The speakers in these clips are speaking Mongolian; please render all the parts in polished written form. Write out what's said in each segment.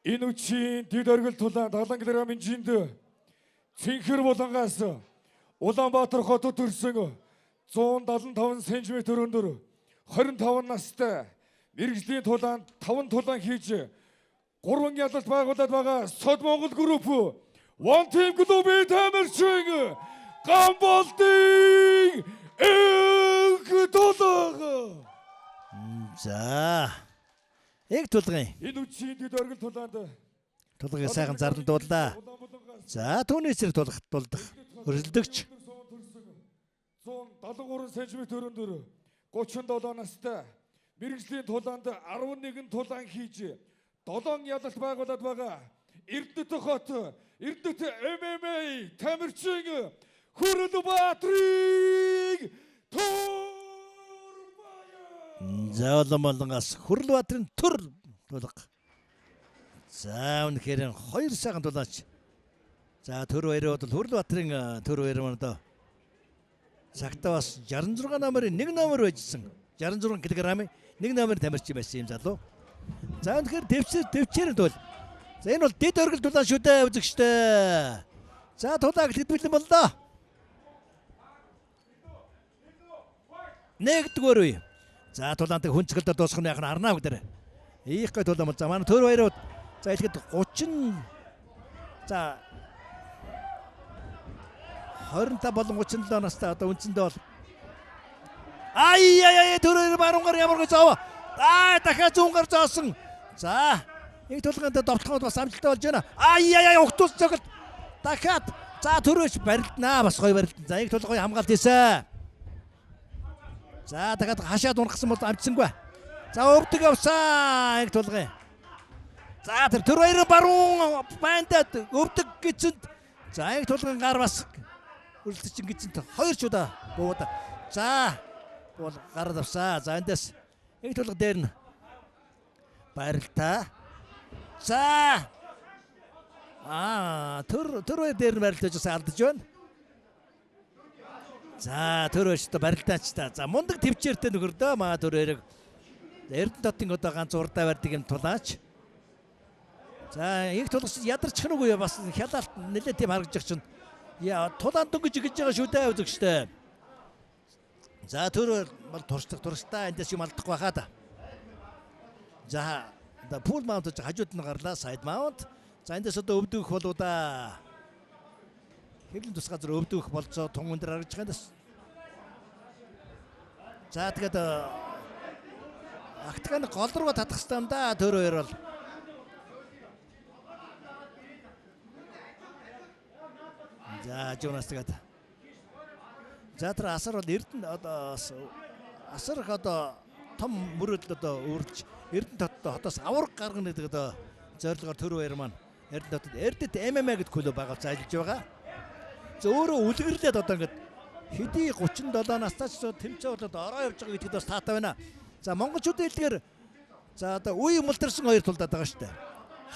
Энэ үчийн дэд оргил тулаан 70 кг-ийн жинд Цэнхэр булангаас Улаанбаатар хотод төрсөн 175 см өндөр 25 настай мэргэжлийн тулаанд 5 тулаан хийж 3 ялалт байгуулад байгаа Сод Монгол групп One Team клубын тамирчин Гамболдын Эг тулаан. За Эг тулгын энэ үчийн дэд оргил тулаанд тулгыг сайхан зарлан дууллаа. За түүний эсрэг тулдах хөрөлдөгч 173 см өндөр 37 настай мэргэжлийн тулаанд 11 тулаан хийж 7 ялалт байгуулад байгаа Эрдэнэт хот Эрдэнэт MMA тамирчин Хүрлбаатрыг Турбаян. За Улаанбаатараас Хүрлбаатрын тулга. За үнэхээр хоёр сайхан тулаач. За төр баярууд Хүрлбаатрын төр баяр маань доо. Цагтаа бас 66 номерын 1 номер байжсэн. 66 кг-ийн 1 номер тамирчин байсан юм залуу. За үнэхээр төвчээр тул. За энэ бол дэд оргил тулаан шүү дээ үзэгчтэй. За тулааг хэдвэлэн боллоо. Нэгдүгээр үе. За тулаантай хүнцгэлдээ дуусах нь яхаа харнаа бүгдээ. Ийх гой тулаан бол за манай төр баярууд за ихэд 30 за 25 болон 37 настай одоо үндсэндээ бол ай төрөөр баруунгаар ямар гэж заав. Дахиад зүүнгаар зоосон. За энэ тулгаанд довтлоход бас амжилттай болж байна. Угтус цогт дахиад за төрөөч барилднаа бас гоё барилдан. За энэ тулгыг хамгаалт хийсэн. За дахиад хашаад унахсан бол амжсангүй. За өвдөг явсан энэ тулгыг. За тэр төр баяр баруун бандад өвдөг гизэнд. За энэ тулгын гар бас үлдчихин гизэнд хоёр ч удаа бууд. За бол гар давсаа. За эндээс энэ тулга дээр нь барилтаа. За төр дээр нь барилтаж алдаж байна. За төрөөчтэй барилтаач та. За мундаг төвчээртэй нөхөрдөө маа төрөөрөг Эрдэнэт хотын одоо ганц урдаа барьдаг юм тулаач. За их тулгч ядарчих нүгүй бас хялаалт нэлээд тийм харагдаж чинь. Яа тулаан дөнгөж гэж байгаа шүү дээ үзэгчтэй. За төр бол турштай эндээс юм алдахгүй байхаа да. За пул маунт хажууд нь гарлаа сайд маунт. За эндээс одоо өвдөх болоо да. Хэвлэн тус газар өвдөх болцоо тунган дээр харагдаж байгаа юм. За тэгээд актганы гол руу татах хэрэгтэй юм да төр хоёр бол. За Жонас тэгээд. За тэр асар бол Эрдэнэт одоо асар их одоо том мөрөдөл одоо үрж Эрдэнэт хотоос авраг гаргана гэдэг одоо зорилгоор төр баяр маань Эрдэнэт MMA гэдэг клуб байгуулж ажиллаж байгаа. За өөрөө үлгэрлээд одоо ингээд хэдий 37 настай ч тэмцээн болоод ороо явж байгаа гэдэгт бас таатай байна. За монголчуудын хэлгээр за одоо үе мултарсан хоёр тулдаад байгаа шүү дээ.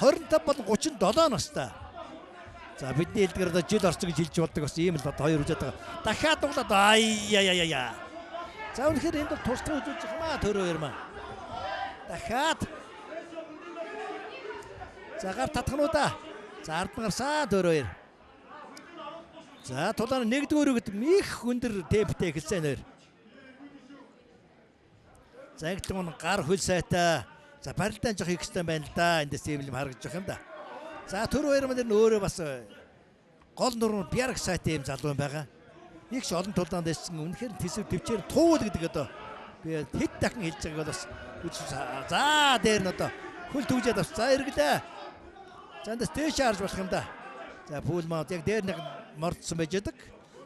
25 болон 37 настай. За бидний хэлдгээр одоо жил орсон гэж хэлж болдог бас ийм л одоо хоёр үзээд байгаа. Дахиад дуглаад За үнэхээр энд бол туршлагын үзүүлж байгаа маа төр хоёр маа. Дахиад за гар татхнуудаа. За ард нь гарсан төр хоёр. За тулааны нэгдүгээр үгэд их өндөр темптэй эхэлсэн нэр. За ингэтлэн гар хөл сайтай. За барилдаан жоох их хэвээр байна л да. Эндээс ийм юм харагдаж байгаа юм да. За төр хоёр маань өөрөө бас гол нуруу бярах сайтай юм залуу юм байгаа. Их ч олон тулаанд дэссэн үнэхээр тэсв төвчээр туул гэдэг одоо би хэд дахин хэлж байгааг бас за дээр нь одоо хөл төгжээд авч за эргэлээ. За эндээс дээш харж болох юм да. За пул маунт яг дээр нэг мордсон байж байгаа.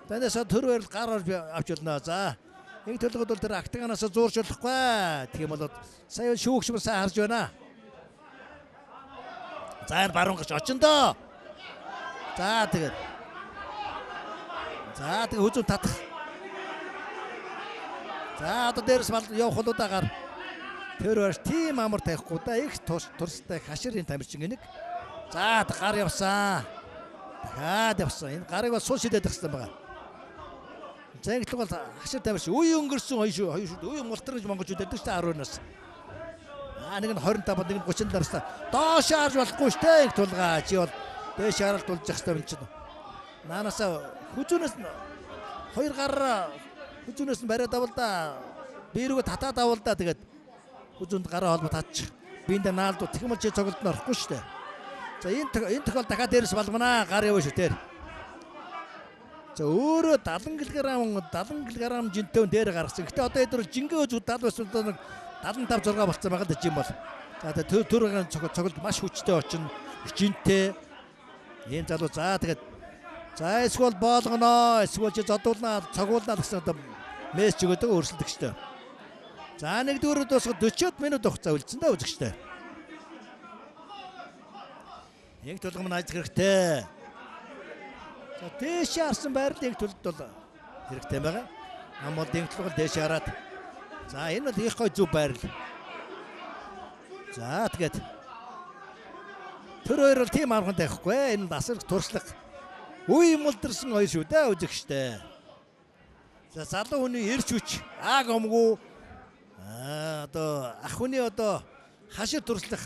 Танаас төр хоёр гар орж авч болно. За энэ төлөвд бол тэр актаганаас зуурч болохгүй. Тэгм болоод сая шүүгч бас харж байна. За баруун гарч очиндоо. За тэгээд хүзүүн татах. За одоо дээрс явах болоо гар. Тэр хоёр тим амар тавихгүй да их турстай хаширын тамирчин нэг. За гар явсан. Дахиад явсан. Энэ гарыг бол сул шидээд өгсөн байгаа. За ингэл бол хашир тамирчин үе өнгөрсөн хоёр шүү. Үе мултар гэж монголчууд ярьдаг шүү 12 нас. Нэг нь 25 нэг нь 30 дарсаа. Доош харж болохгүй шүү дээ. Их тулгаа. Чи бол дээш харалт тулж явах хэрэгтэй юм чинь. Наанасаа хүзүүнээс нь 2 гараа хүзүүнээс нь бариад авал да. Биирүүг татаад авал да. Тэгээд хүзүүнд гараа холбоо татчих. Биэндээ наалдуу тэгмэл чи цогцолд нь орохгүй шүү дээ. За энэ тохиол дахиад дээрс балгана. Гар яваа шүү дээр. За өөрөө 70 кг жинтэй дээр гаргасан. Гэтэ одоо эдгээр жингээ үзүү 70 байсан одоо нэг 75 6 болцсон байгаа даа жим бол. За төрөгийн цогцолд маш хүчтэй очино. Жинтэй. Ийм залуу за тэгээд за эсвэл боолгоно. Эсвэл чи зодуулнаа цогуулнаа гэсэн одоо мессеж өгöd өрсөлдөх штэ. За нэгдүгээр дуусах 40 минут хугацаа үлдсэн даа үзэгчтэй. Инх тулгам нь ажиг хэрэгтэй. За дээш харсан байрлалыг төлд бол хэрэгтэй байгаа. Ам бол дэнхлэг дээш хараад. За энэ бол их гой зүв байрал. За тэгээд тэр хоёр бол тийм арганд байхгүй. Энэ асар туршлага. Үе мулдэрсэн хоёр шүү дээ үзэгчтэй. За залуу хүний эрч хүч аа гомгүй. Одоо ах хүний одоо хашир туршлах.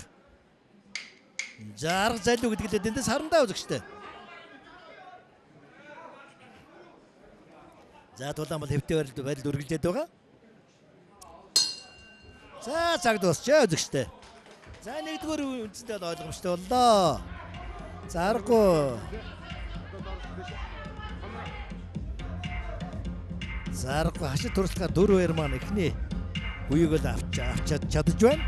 За арга зайлуу гэдэг л эндээс харандаа үзэгчтэй. За тулаан бол хэвтэй байдал үргэлжлээд байгаа. За цаг дуусчаа үзэгчтэй. За нэгдүгээр үндсэндээ ойлгомжтой боллоо. За аргагүй. За аргагүй хашид туршлагаар 4-2 маань эхний үеийг л авч чадж байна.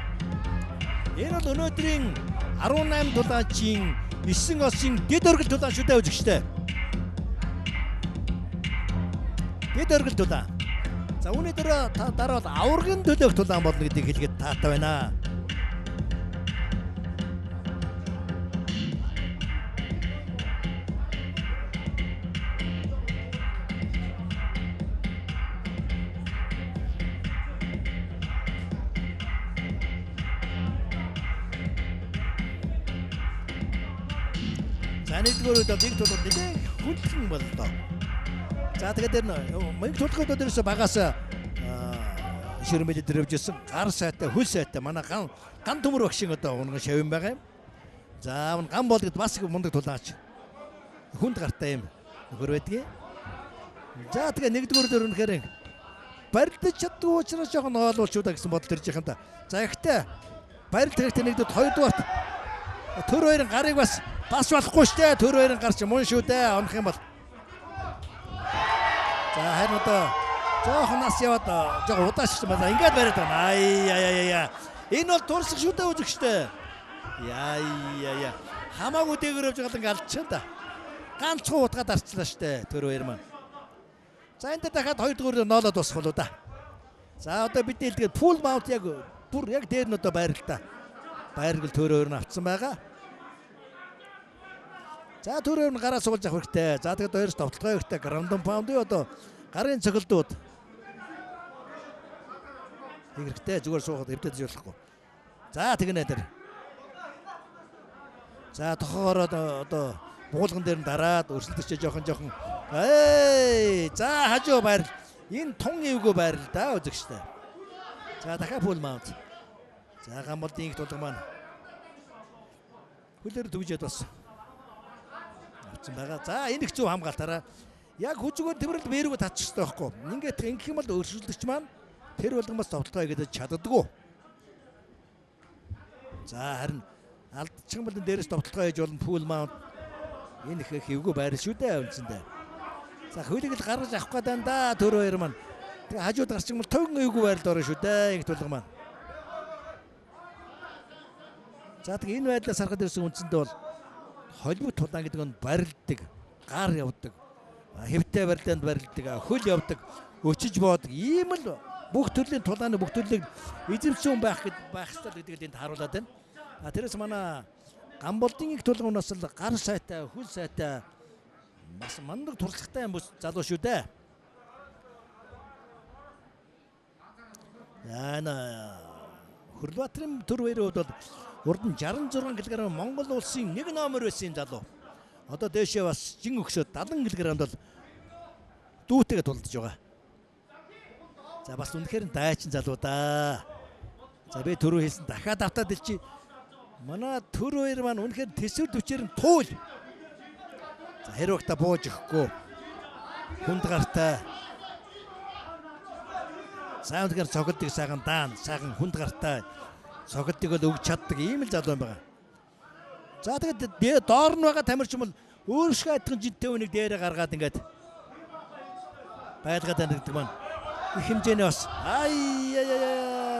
Энэ бол өнөөдрийн 18 тулаачийн 9 осын дэд оргил тулаан шүү дээ үзэгчтэй. Дэд оргил тулаан. За үүний дараа бол аваргын төлөөх тулаан болно гэдгийг хэлгээд таатай байна. За нэгдүгээр удаа нэг тулаан нэлээд хүндлэн боллоо. За тэгээд мөнгө төлөхөд дээрээс багаас ширмэлд дэрвжсэн гар сайтай хөл сайтай манай ган төмөр багшин одоо унган шавин байгаа юм. За ган бол гэд бас мундаг тулаач. Хүнд гартай юм нөхөр байдгийг. За тэгээд нэгдүгээр дөр үнэхээр барилдаж чаддгүй учраас жоохон оолуулчуу да гэсэн бодол төрж байгаа юм да. За ихтэй барилд хэрэгтэй нэгдүгээр хоёрдугаарт төр хоёрын гарыг бас болохгүй штэ. Төр хоёрын гар ч мөн шүү дээ. Онох юм бол. За харин одоо жоохон нас яваад жоохон удаашсан байна. Ингээд бариад байна. Ая. Энэ бол турсах шүү дээ үзэгчтэй. Яа. Хамаагүй дээгэр явж байгаа л алдчихсан да. Ганцхан утгаад арчлаа штэ. Төр хоёр маань. За энэ дахиад 2 дугаар ноолоод босох болоо да. За одоо бид хэлгээд пул маунт яг бүр яг дээр нь одоо байрал та. Байргал төр хоёр нь авцсан байгаа. За төр хоёр нь гараа суулж авах хэрэгтэй. За тэгээд хоёроос товтлогоо хэрэгтэй. Грандон паундын одоо гарын цоглолтууд хэрэгтэй зүгээр суухад хэвтэж болохгүй. За тэгнэ тэр. За тохоороо одоо буулган дээр нь дараад өрсөлдөж жоохон. За хажуу байрал. Энэ тун эвгүй байрал да үзэгчтэй. За дахиад пул маунт. За гамбалдын их тулга маань хөлөөр төгжээд бас байгаа. За энэ их зөв хамгаалтаараа яг хүчгээр тэмрэл мээрүүг татчих хэрэгтэй байхгүй. Ингээд ингэх юм бол өршөлдөгч маань тэр болгоомоос товтлогоо гэдэг чаддаггүй. За харин алдчих юм бол дээрээс товтлогоо хийж болно пул маунт. Энэ их хэвгүй байр шүү дээ үнцэндээ. За хөлийг л гаргаж авах гэдэг даа төр хоёр маань. Тэгээ хажууд гарчих юм бол төвн эвгүй байралд орно шүү дээ. Их тулга маань. За тэгээ энэ байдлаас харахад ирсэн үнцэндээ бол холбогд тулаан гэдэг нь барилдаг, гар явдаг, хэвтэй барилдаанд барилдаг, хөл явдаг, өчиж боодог. Ийм л бүх төрлийн тулааны бүх төрлийг эзэмшсэн байх хэрэгтэй гэдгийг энд харуулад байна. Тэрээс манай гамболдын их тулгуунаас л гар сайтай, хөл сайтай бас мундаг туршлагатай юм залуу шүү дээ. Яна Хүрлбаатарын төр хоёрын хувьд бол урд нь 66 кг Монгол улсын 1 номер байсан юм залуу. Одоо дээшээ бас жин өгсөд 70 кг-д бол дүүтэйгээ тулдж байгаа. За бас үнэхээр дайчин залуу да. За би түрүү хэлсэн дахиад автаад илчи. Манай төр хоёр маань үнэхээр тэсвэр төвчээр нь туул. За хэрвээ бууж өгөхгүй. Хүнд гартай. Саундгаар цогтдаг сайхан даан, сайхан хүнд гартай. Цогтдаг бол өгч чаддаг ийм л залуу юм байна. За тэгээд доор нь байгаа тамирчин бол өөрсгөө адилхан жинтэй үнийг дээрээ гаргаад ингээд байлгаад байдаг маань. Их хэмжээний бас.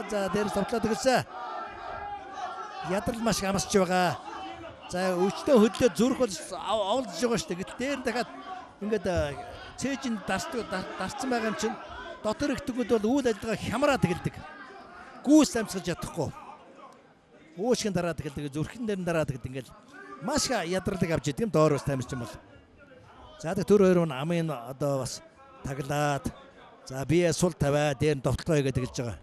За дээрээс тоглоод өгсөн. Ядрал маш амсч байгаа. За өчтөө хөдлөө зүрх бол оволж байгаа шүү дээ. Гэтэл дээр нь дахиад ингээд цээжинд дарцсан байгаа юм чинь дотор их төгөд бол үйл ажиллагаа хямраа тэгэлдэг. Гүүс амсгалж чадахгүй. Уушгийн дараа тэгэлдэг, зүрхэн дээр нь дараа тэгэлдэг ингээд маш ядралыг авч идэг юм доороос тамирчин бол. За тэр хоёр нь амын одоо бас таглаад за бие сул тавиа дээр нь довтлогоо хийгээд тэгэлж байгаа.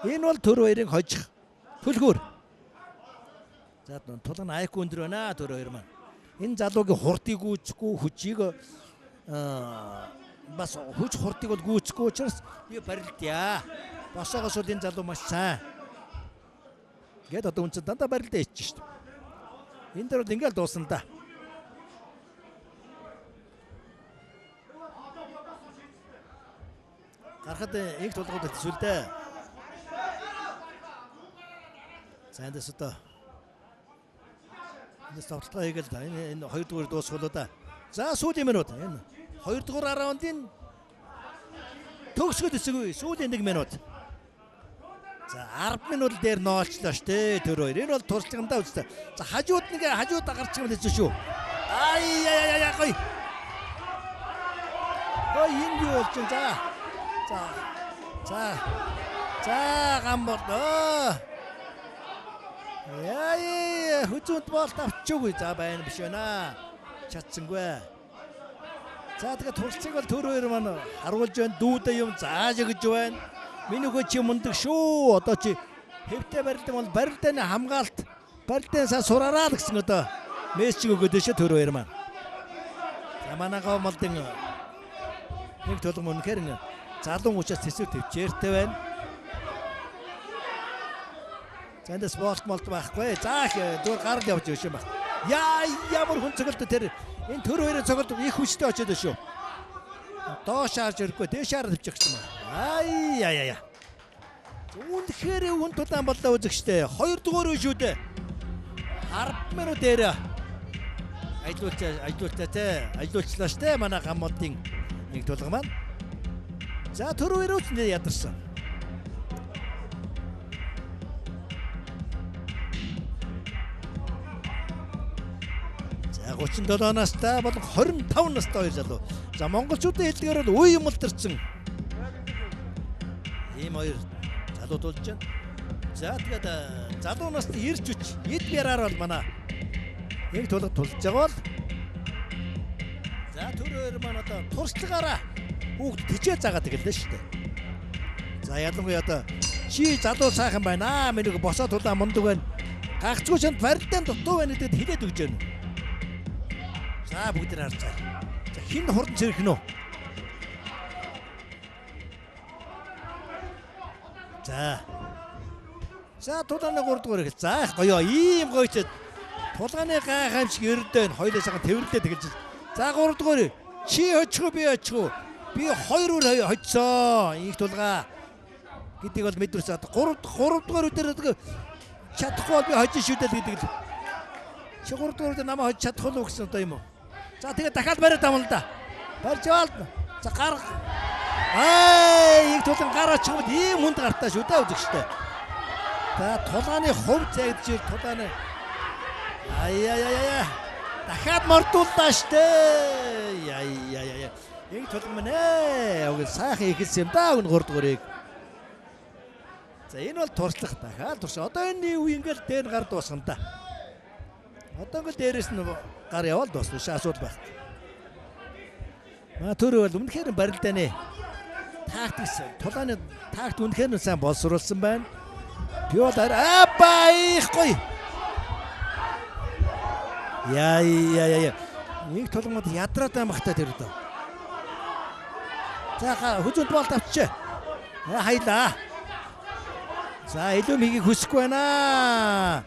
Энэ бол төр хоёрын хожих төлхөр. За тулгын айк өндөр байна төр хоёр маань. Энэ залуугийн хурдыг гүйцэхгүй хүчийг бас хүч хурдыг бол гүйцэхгүй учраас би барилдъя. Босоогоос бол энэ залуу маш сайн. Гэт одоо үнцэн дандаа барилдаа хийчих шүү дээ. Энэ дээр бол ингээл дуусна да. Гарахад их тулгууд төсвөлдөө. За эндээс одоо энэ тоглолтоо хийгээл да. Энэ 2 дугаар дуусгуулаа да. За сүүлийн минут энэ 2 дугаар раундын төгсгөл эсэгүй сүүлийн 1 минут. За 10 минут дээр ноолчлоо штэ төр хоёр. Энэ бол туршлагандаа үзтээ. За хажууд гарч ирэх юм шүү. Ай гой энэ юу болж байна. За гамбол. Хүзүүнд болт авчихгүй. За байна биш байна. Чадсангүй. За тэгээд туршлагыг бол төр хоёр маань харуулж байна. Дүүдэ юм зааж өгч байна. Минийхөө чи мундаг шүү. Одоо чи хэвтэй барилдан бол барилдааны хамгаалт барилдаан сайн сураараа л гэсэн одоо мессеж өгөөд өшөө төр хоёр маань. За манайгаа молдын нэг толгом үнэхээр залуу учраас тэсвэр төвчээртэй байна. За эндээс болт байхгүй. За зүгээр гарал явж өшөө баг. Ямар хүн цогцолт тэр энэ төр хоёрын цогцолт их хүчтэй очоод өшөө. Доош харж ирэхгүй дээш хараад тавьчих гэсэн юм. Үнэхээр хүн тулаан боллоо үзэгчтэй. 2 дугаар шүү дээ. 10 минут дээр ажиллуулчлаа штэ манай гаммуудын нэг тулга маань. За төр хоёр үсэндээ ядарсан. За 37 настай болон 25 настай хоёр залуу. За монголчуудын хэлдгээр бол үе юмлдэрсэн. Ийм хоёр залуу тулж байна. За тэгээд залуу насны ирж үч эд яраар бол манай энэ тулга тулж байгаа бол за төр хоёр маань одоо туршлагаараа хүүхд тижээ заагаад тэгэлээ шүү дээ. За ялангуяа одоо чи залуу сайхан байна. Миний босоо тулаа мундаг байна. Гагцгүй шанд барилдаан дутуу байна гэдэгт хэлээд өгч байна. За бүгд харж байгаа. За хин хурдан цэрэх нөө. За тулааны 3 дугаар их. За гоё ийм гоёч тулааны гайхамшиг ердөө хоёулаа сайхан тэрвэрлээ тэгэлж. За 3 дугаар чи хоцгоо би хоцгоо. Би 2 өөр хоцсон. Их тулгаа гэдгийг бол мэдэрсэн. 3 дугаар үдээр чадахгүй бол би хожиж шүү дээ гэдэг л. Чи 3 дугаар үдээр намайг хожиж чадахгүй л гэсэн одоо юм уу? За тэгээд дахиад бариад авна л да. Барьж аваад. За гар. Их тулан гар очиход ийм хүнд гартаа шүү дээ үзэгчтэй. За тулааны хувь зайдж тулааны. Дахиад мордууллаа штэ. Их тулан мэнэ. Уг сайхан ихэлсэн юм да өгн 3 дугаарыг. За энэ бол туршлах дахиад турш. Одоо энэ үе ингээл дээр гар дуусгана да. Одоо ингээл дээрээс нь гар явал дуусна шээ асуудал байх. Төр бол үнэхээр барилдааны тактикс тулааны такт үнэхээр сайн боловсруулсан байна. Би бол их гоё. Нэг тулгамд ядраад амхтай тэр дөө. За хүзүүнд болт авчээ. Хайлаа. За илүү мийг хүсэхгүй байна.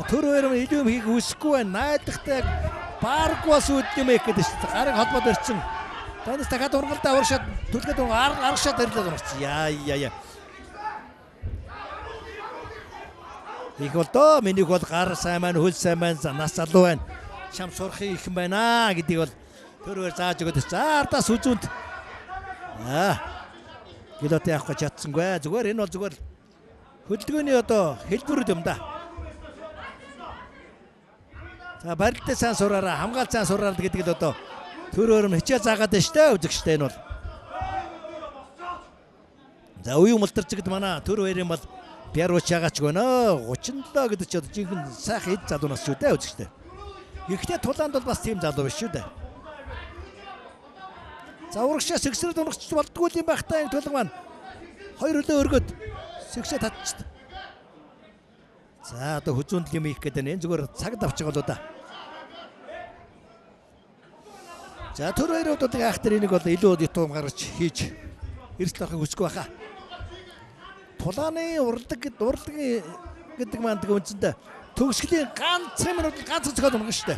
Төр хоёр маань илүү мийг хүсэхгүй байна. Найдахтай Баргуас үүд юм их гэдэг шүү дээ. Гарыг холбоод ирсэн. Танаас дахиад ургалдаа уршаад түлхээд аргашаад ирлээ гарч. Яа. Их бол доо миний бол гар сайн маань хөл сайн маань нас залуу байна. Шам сурахын их юм байна гэдгийг бол төр хоёр зааж өгöd. За ардаас үзүүнд. Гэлот яах гэж чадсангүй. Зүгээр энэ бол зүгээр хөдөлгөөний одоо хэлбэр юм да. За барилтаа сайн сураараа, хамгаалт сайн сураараа гэдэг л одоо төр өөр нь хичээл заагаад байна штэ үзэгчтэй энэ бол. За уян мултарч гэдэг манай төр хоёрын бол Пиаруч ягач гэнэ 37 гэдэг чи одоо жинхэнэ сайхан эд залуу нас шүү дээ үзэгчтэй. Ихтэй тулаанд бол бас тийм залуу биш шүү дээ. За урагшаа сэгсрэл унагч болдгүй юм байх та энэ тулга маань. Хоёр хөлөө өргөд сэгсээ татчихсан. За одоо хүзүүнд юм их гэдэг энэ зүгээр цаг давчих болоо да. За төр хоёр удаагийн ах тэр энийг бол илүү ютум гаргаж хийж эрсдэл авахыг хүсэхгүй байхаа. Тулааны урлагийн гэдэг маань тэгээ үнцэндээ төгсгөлийн ганц минут ганц цогцол унах штэ.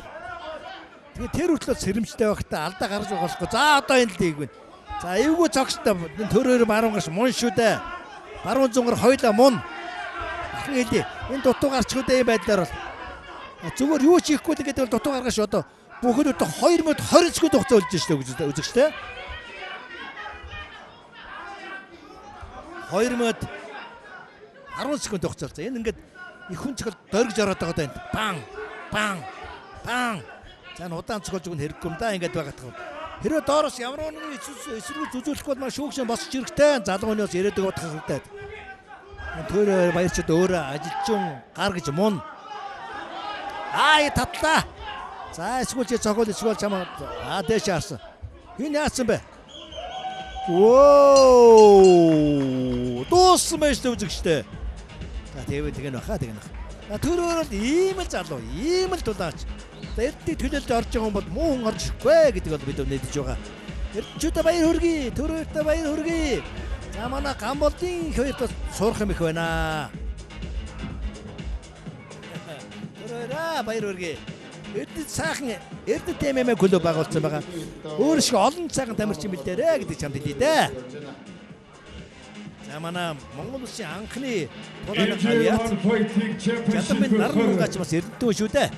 Тэгээ тэр хүртэл сэрэмжтэй байхдаа алдаа гаргаж болохгүй. За одоо энэ л ийгвэн. За эвгүй цогцтой төр хоёр баруун гарч мун шүү дээ. Баруун зунгаар хоёлаа мун. Ахын хэлий. Энэ дутуу гарчгүй дээ юм байдлаар бол. Зүгээр юу ч хийхгүй гэдэг бол дутуу гаргаш одоо бүхэн өдөө 2 минут 20 секунд хугацаа үлдэж штэ үзэгчтэй. 2 минут 10 секунд хугацаа. Энэ ингээд их хүн цогт дөргиж ороод байгаа даа. Бан. За энэ удаан цогж өгн хэрэггүй юм да ингээд байгаа тах. Хэрвээ доороос ямар нэгэн эсрэг зүзүүлэх бол маш шүүгшэн босч ирэхтэй. Залгууны бас ирээдэг удах хэрэгтэй. Тэр баярчд өөрөө ажилчин гар гэж мун. Татлаа. За эсвэл чи цогол эсвэл чамаа дээш харсан. Энэ яасан бэ? Дууссан байж тээ үзэгчтэй. За тэгээ нөхаа. Төрөөр л ийм л залуу, ийм л дулаач. За эрдний төлөөлж орж байгаа хүн бол муу хүн орж ирэхгүй гэдэг бол бид мэдэж байгаа. Эрдэнчүүдээ баяр хүргэе, төрөөртөө баяр хүргэе. За манай Гамболдын хоёрт сурах юм их байна. Төрөөрөө баяр хүргэе. Эрдэд сайхан эрдэд ТММ клуб байгуулсан байгаа. Өөр шиг олон цагаан тамирчин бэлдээрэ гэдэг чамд хэлээ дээ. За манай Монгол улсын анхны тулааны хавьяат. Ятан минь наран муугач бас эрдэнтэн шүү дээ.